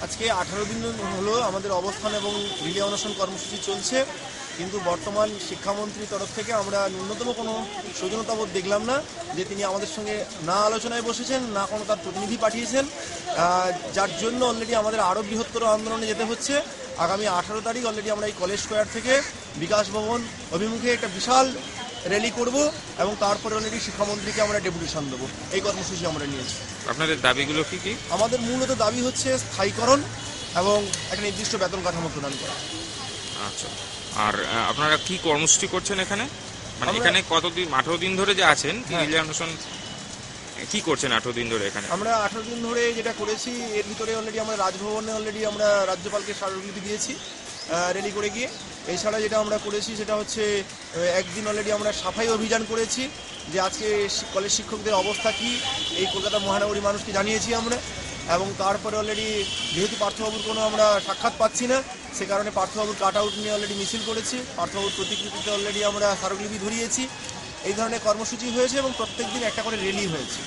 আজকে 18 দিন হলো আমাদের অবস্থান এবং রিলে অনশন কর্মসূচি চলছে, কিন্তু বর্তমান শিক্ষামন্ত্রীর তরফ থেকে আমরা ন্যূনতম কোনো সৌজন্যতাবোধ দেখলাম না যে তিনি আমাদের সঙ্গে না আলোচনায় বসেছেন, না কোনো তার প্রতিনিধি পাঠিয়েছেন, যার জন্য অলরেডি আমাদের আরও বৃহত্তর আন্দোলনে যেতে হচ্ছে। আগামী 18 তারিখ অলরেডি আমরা এই কলেজ স্কোয়ার থেকে বিকাশ ভবন অভিমুখে একটা বিশাল র্যালি করব এবং তারপরে অলরেডি শিক্ষামন্ত্রীকে আমরা ডেপুটেশন দেবো। এই কর্মসূচি আমরা নিয়েছি। আপনাদের দাবিগুলো কি কি? আমাদের মূলত দাবি হচ্ছে স্থায়ীকরণ এবং একটা নির্দিষ্ট বেতন কাঠামো প্রদান করা। আচ্ছা, আর আপনারা কি কর্মসূচি করছেন এখানে? মানে এখানে কতদিন, 18 দিন ধরে যে আছেন, রিলে অনশন কি করছেন 18 দিন ধরে এখানে? আমরা 18 দিন ধরে যেটা করেছি, এর ভিতরে অলরেডি আমরা রাজভবনে অলরেডি আমরা রাজ্যপালকে স্মারকলিপি দিয়েছি র্যালি করে গিয়ে। এছাড়া যেটা আমরা করেছি সেটা হচ্ছে একদিন অলরেডি আমরা সাফাই অভিযান করেছি, যে আজকে কলেজ শিক্ষকদের অবস্থা কি এই কলকাতা মহানগরী মানুষকে জানিয়েছি আমরা। এবং তারপরে অলরেডি যেহেতু পার্থবাবুর কোনো আমরা সাক্ষাৎ পাচ্ছি না, সে কারণে পার্থবাবুর কাট আউট নিয়ে অলরেডি মিছিল করেছি, পার্থবাবুর প্রতিকৃতিতে অলরেডি আমরা স্মারকলিপি ধরিয়েছি। এই ধরনের কর্মসূচি হয়েছে এবং প্রত্যেক দিন একটা করে র্যালি হয়েছে।